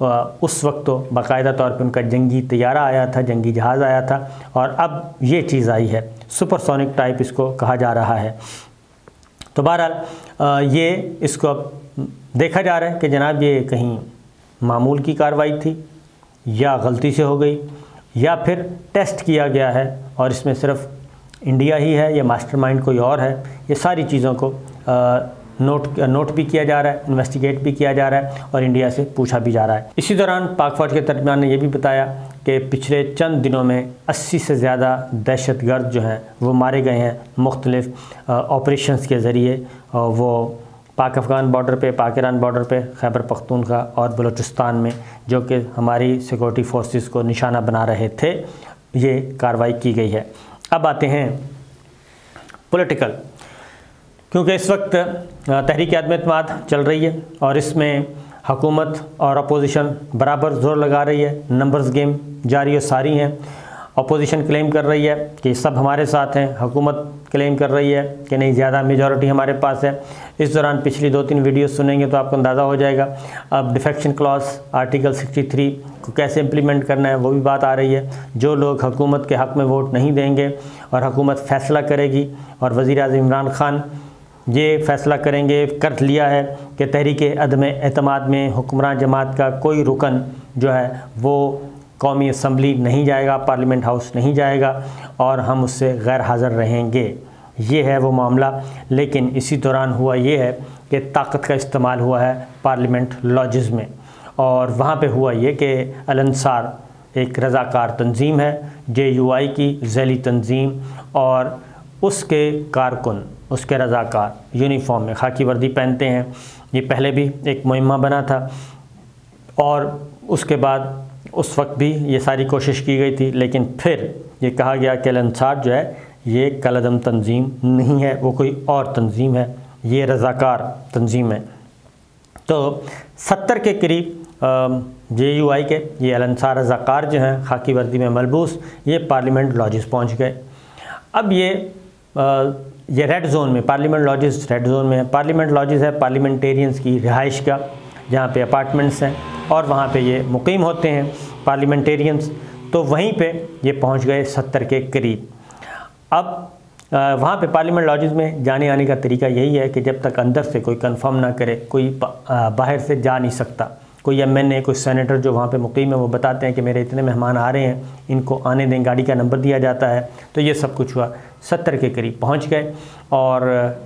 اس وقت تو باقاعدہ طور پہ ان کا جنگی طیارہ آیا تھا، جنگی جہاز آیا تھا، اور اب یہ چیز آئی ہے، سپر سونک ٹائپ اس کو کہا جا رہا ہے۔ تو بہرحال یہ اس کو اب دیکھا جا رہا ہے کہ جناب یہ کہیں معمول کی کارروائی تھی یا غلطی سے ہو گئی یا پھر ٹیسٹ کیا گیا ہے اور اس میں صرف انڈیا ہی ہے یا ماسٹر مائنڈ کوئی اور ہے۔ یہ ساری چیزوں کو نوٹ بھی کیا جا رہا ہے، انویسٹیگیٹ بھی کیا جا رہا ہے اور انڈیا سے پوچھا بھی جا رہا ہے۔ اسی دوران پاک فوج کے ترجمان نے یہ بھی بتایا کہ پچھلے چند دنوں میں 80 سے زیادہ دہشت گرد جو ہیں وہ مارے گئے ہیں مختلف آپریشنز کے ذریعے، وہ پاک افغان بارڈر پہ، پاک ایران بارڈر پہ، خیبر پختونخوا اور بلوچستان میں، جو کہ ہماری سیکورٹی فورسز کو نشانہ بنا رہے تھے، یہ کارروائی کی گئی ہے۔ اب آتے ہیں پولیٹیکل، کیونکہ اس وقت تحریک عدم اعتماد چل رہی ہے اور اس میں حکومت اور اپوزیشن برابر زور لگا رہی ہے، نمبرز گیم جاری و ساری ہیں۔ اپوزیشن کلیم کر رہی ہے کہ سب ہمارے ساتھ ہیں، حکومت کلیم کر رہی ہے کہ نہیں زیادہ میجورٹی ہمارے پاس ہے۔ اس دوران پچھلی 2-3 ویڈیوز سنیں گے تو آپ کو اندازہ ہو جائے گا۔ اب ڈیفیکشن کلاس آرٹیکل 63 کو کیسے امپلیمنٹ کرنا ہے وہ بھی بات آ رہی ہے۔ جو لوگ حکومت کے حق میں ووٹ نہیں دیں گے اور حکومت فیصلہ کرے گی، اور وزیر اعظم عمران خان یہ فیصلہ کریں گے، کر لیا ہے کہ تحریک عدم اعتماد میں حکمران جماعت کا کوئی رکن جو ہے وہ قومی اسمبلی نہیں جائے گا، پارلیمنٹ ہاؤس نہیں جائے گا اور ہم اس سے غیر حاضر رہیں گے۔ یہ ہے وہ معاملہ۔ لیکن اسی دوران ہوا یہ ہے کہ طاقت کا استعمال ہوا ہے پارلیمنٹ لاجز میں، اور وہاں پہ ہوا یہ کہ الانصار ایک رضاکار تنظیم ہے، JUI کی ذیلی تنظیم، اور اس کے کارکن، اس کے رضاکار یونیفارم میں خاکی وردی پہنتے ہیں۔ یہ پہلے بھی ایک مہمہ بنا تھا اور اس کے بعد اس وقت بھی یہ ساری کوشش کی گئی تھی، لیکن پھر یہ کہا گیا کہ الانصار جو ہے یہ کالعدم تنظیم نہیں ہے، وہ کوئی اور تنظیم ہے، یہ رضاکار تنظیم ہے۔ تو 70 کے قریب JUI کے یہ الانصار رضاکار جو ہیں خاکی وردی میں ملبوس، یہ پارلیمنٹ لاجز پہنچ گئے۔ اب یہ ریڈ زون میں، پارلیمنٹ لاجز ریڈ زون میں ہے۔ پارلیمنٹ لاجز ہے پارلیمنٹیرینز کی رہائش کا، جہاں پہ اپارٹمنٹس ہیں اور وہاں پہ یہ مقیم ہوتے ہیں پارلیمنٹیرینز، تو وہیں پہ یہ پہنچ گئے 70 کے قریب۔ اب وہاں پہ پارلیمنٹ لاجز میں جانے آنے کا طریقہ یہی ہے کہ جب تک اندر سے کوئی کنفرم نہ کرے کوئی باہر سے جا نہیں سکتا۔ کوئی MNA، کوئی سینیٹر جو وہاں پہ مقیم ہے وہ بتاتے ہیں کہ میرے اتنے مہمان آ رہے ہیں، ان کو آنے دیں، گاڑی کا نمبر دیا جاتا ہے۔ تو یہ سب کچھ ہوا، 70 کے قریب پہنچ گئے، اور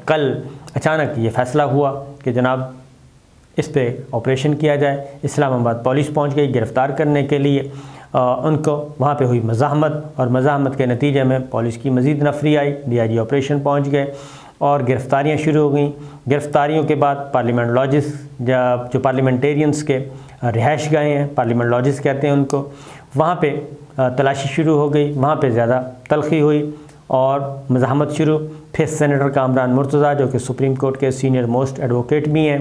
کل اچانک یہ فیصلہ ہوا کہ جناب اس پہ آپریشن کیا جائے۔ اسلام آباد پولیس پہنچ گئی گرفتار کرنے کے لیے، ان کو وہاں پہ ہوئی مزاحمت، اور مزاحمت کے نتیجے میں پولیس کی مزید نفری آئی، DIG آپریشن پہنچ گئے اور گرفتاریاں شروع ہو گئیں۔ گرفتاریوں کے بعد پارلیمنٹ لاجز، جو پارلیمنٹیرینز کے رہائش گاہیں ہیں، پارلیمنٹ لاجز کہتے ہیں ان کو، وہاں پہ تلاشی شروع ہو گئی، وہاں پہ زیادہ تلخی ہوئی اور مزاحمت شروع۔ پھر سینیٹر کامران مرتضیٰ جو کہ سپریم کورٹ کے سینئر موسٹ ایڈوکیٹ بھی ہیں،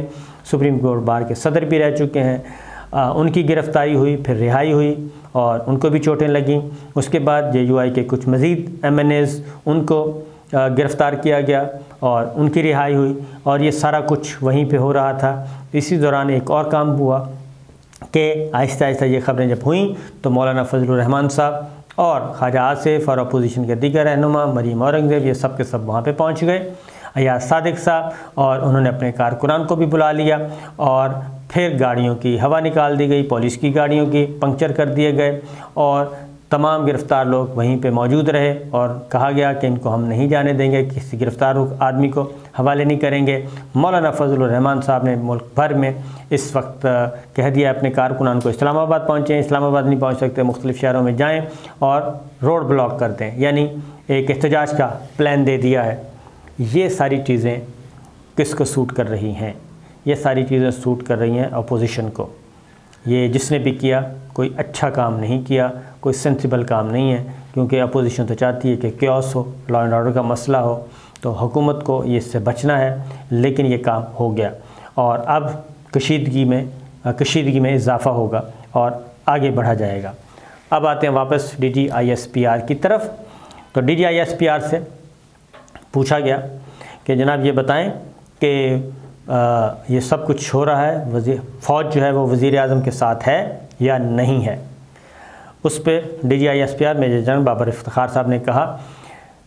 سپریم کورٹ بار کے صدر بھی رہ چکے ہیں، ان کی گرفتاری ہوئی، پھر رہائی ہوئی اور ان کو بھی چوٹیں لگیں۔ اس کے بعد JUI کے کچھ مزید MNAs، ان کو گرفتار کیا گیا اور ان کی رہائی ہوئی، اور یہ سارا کچھ وہیں پہ ہو رہا تھا۔ اسی دوران ایک اور کام ہوا کہ آہستہ آہستہ یہ خبریں جب ہوئیں تو مولانا فضل الرحمان صاحب اور خواجہ آصف اور اپوزیشن کے دیگر رہنما، مریم اورنگزیب، یہ سب کے سب وہاں پہ پہنچ گئے، ایاز صادق صاحب، اور انہوں نے اپنے کارکنان کو بھی بلا لیا اور پھر گاڑیوں کی ہوا نکال دی گئی، پولیس کی گاڑیوں کی پنکچر کر دیے گئے، اور تمام گرفتار لوگ وہیں پہ موجود رہے اور کہا گیا کہ ان کو ہم نہیں جانے دیں گے، کسی گرفتار آدمی کو حوالے نہیں کریں گے۔ مولانا فضل الرحمان صاحب نے ملک بھر میں اس وقت کہہ دیا اپنے کارکنان کو اسلام آباد پہنچیں، اسلام آباد نہیں پہنچ سکتے مختلف شہروں میں جائیں اور روڈ بلاک کر دیں، یعنی ایک احتجاج کا پلان دے دیا ہے۔ یہ ساری چیزیں کس کو سوٹ کر رہی ہیں؟ یہ ساری چیزیں سوٹ کر رہی ہیں اپوزیشن کو۔ یہ جس نے بھی کیا کوئی اچھا کام نہیں کیا، کوئی سینسیبل کام نہیں ہے، کیونکہ اپوزیشن تو چاہتی ہے کہ کیوس ہو، لا اینڈ آرڈر کا مسئلہ ہو، تو حکومت کو یہ اس سے بچنا ہے، لیکن یہ کام ہو گیا اور اب کشیدگی میں اضافہ ہوگا اور آگے بڑھا جائے گا۔ اب آتے ہیں واپس DG ISPR کی طرف۔ تو DG ISPR سے پوچھا گیا کہ جناب یہ بتائیں کہ یہ سب کچھ ہو رہا ہے، فوج جو ہے وہ وزیر اعظم کے ساتھ ہے یا نہیں ہے۔ اس پہ DGISPR major general Babar Iftikhar صاحب نے کہا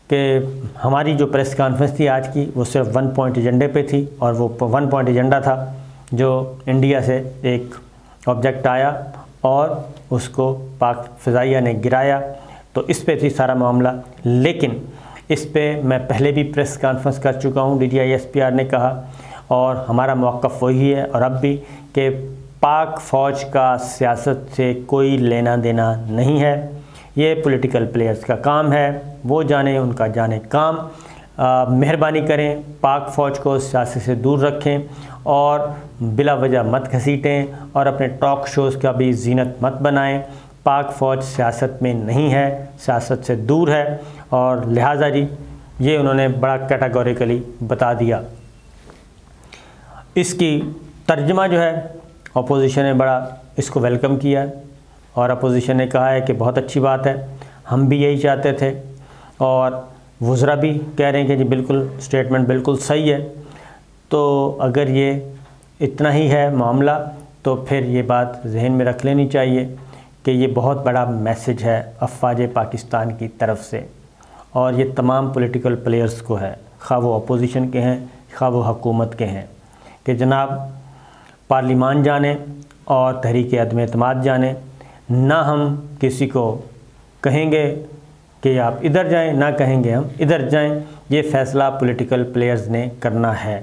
کہ ہماری جو پریس کانفرنس تھی آج کی وہ صرف 1 پوائنٹ ایجنڈے پہ تھی، اور وہ 1 پوائنٹ ایجنڈا تھا جو انڈیا سے ایک آبجیکٹ آیا اور اس کو پاک فضائیہ نے گرایا، تو اس پہ تھی سارا معاملہ۔ لیکن اس پہ میں پہلے بھی پریس کانفرنس کر چکا ہوں، DGISPR نے کہا، اور ہمارا موقف وہی ہے اور اب بھی، کہ پاک فوج کا سیاست سے کوئی لینا دینا نہیں ہے، یہ پولیٹیکل پلیئرز کا کام ہے، وہ جانے ان کا جانے کام۔ مہربانی کریں پاک فوج کو سیاست سے دور رکھیں اور بلا وجہ مت گھسیٹیں اور اپنے ٹاک شوز کا بھی زینت مت بنائیں۔ پاک فوج سیاست میں نہیں ہے، سیاست سے دور ہے، اور لہٰذا جی یہ انہوں نے بڑا کیٹاگوریکلی بتا دیا۔ اس کی ترجمہ جو ہے اپوزیشن نے بڑا اس کو ویلکم کیا ہے، اور اپوزیشن نے کہا ہے کہ بہت اچھی بات ہے، ہم بھی یہی چاہتے تھے، اور وزراء بھی کہہ رہے ہیں کہ جی بالکل اسٹیٹمنٹ بالکل صحیح ہے۔ تو اگر یہ اتنا ہی ہے معاملہ تو پھر یہ بات ذہن میں رکھ لینی چاہیے کہ یہ بہت بڑا میسج ہے افواج پاکستان کی طرف سے، اور یہ تمام پولیٹیکل پلیئرز کو ہے، خواہ وہ اپوزیشن کے ہیں خواہ وہ حکومت کے ہیں، کہ جناب پارلیمان جانے اور تحریک عدم اعتماد جانے، نہ ہم کسی کو کہیں گے کہ آپ ادھر جائیں، نہ کہیں گے ہم ادھر جائیں، یہ فیصلہ پولیٹیکل پلیئرز نے کرنا ہے۔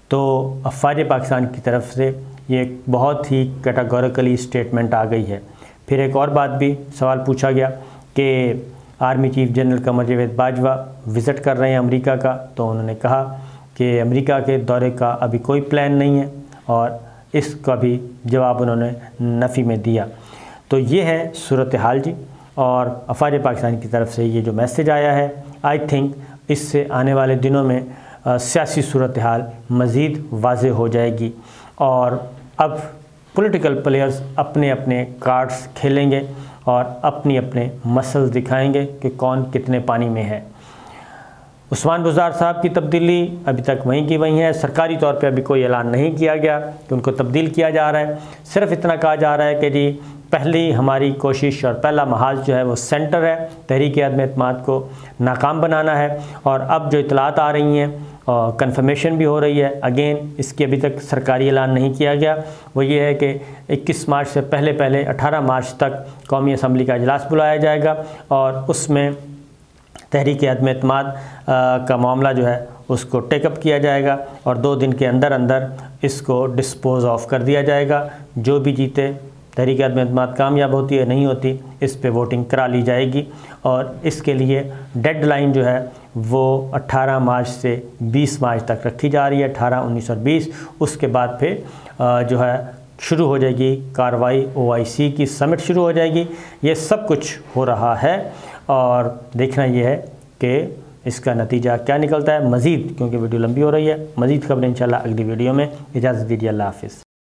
تو افواج پاکستان کی طرف سے یہ بہت ہی کیٹاگوریکلی اسٹیٹمنٹ آ گئی ہے۔ پھر ایک اور بات بھی سوال پوچھا گیا کہ army chief general Qamar Javed Bajwa visit کر رہے ہیں امریکہ کا، تو انہوں نے کہا کہ امریکہ کے دورے کا ابھی کوئی پلان نہیں ہے، اور اس کا بھی جواب انہوں نے نفی میں دیا۔ تو یہ ہے صورتحال جی، اور افواج پاکستان کی طرف سے یہ جو میسج آیا ہے، آئی تھنک اس سے آنے والے دنوں میں سیاسی صورتحال مزید واضح ہو جائے گی، اور اب پولیٹیکل پلیئرز اپنے اپنے کارڈز کھیلیں گے اور اپنی اپنے مسلز دکھائیں گے کہ کون کتنے پانی میں ہے۔ عثمان بزدار صاحب کی تبدیلی ابھی تک وہیں کی وہیں ہے، سرکاری طور پہ ابھی کوئی اعلان نہیں کیا گیا کہ ان کو تبدیل کیا جا رہا ہے، صرف اتنا کہا جا رہا ہے کہ جی پہلی ہماری کوشش اور پہلا محاذ جو ہے وہ سینٹر ہے، تحریک عدم اعتماد کو ناکام بنانا ہے، اور اب جو اطلاعات آ رہی ہیں اور کنفرمیشن بھی ہو رہی ہے، اگین اس کی ابھی تک سرکاری اعلان نہیں کیا گیا، وہ یہ ہے کہ 21 مارچ سے پہلے 18 مارچ تک قومی اسمبلی کا اجلاس بلایا جائے گا، اور اس میں تحریک عدم اعتماد کا معاملہ جو ہے اس کو ٹیک اپ کیا جائے گا، اور 2 دن کے اندر اندر اس کو ڈسپوز آف کر دیا جائے گا۔ جو بھی جیتے، تحریک عدم اعتماد کامیاب ہوتی ہے نہیں ہوتی، اس پہ ووٹنگ کرا لی جائے گی، اور اس کے لیے ڈیڈ لائن جو ہے وہ 18 مارچ سے 20 مارچ تک رکھی جا رہی ہے، 18، 19 اور 20۔ اس کے بعد پھر جو ہے شروع ہو جائے گی کارروائی، OIC کی سمٹ شروع ہو جائے گی۔ یہ سب کچھ ہو رہا ہے، اور دیکھنا یہ ہے کہ اس کا نتیجہ کیا نکلتا ہے۔ مزید، کیونکہ ویڈیو لمبی ہو رہی ہے، مزید خبریں انشاءاللہ اگلی ویڈیو میں۔ اجازت دیجیے، اللہ حافظ۔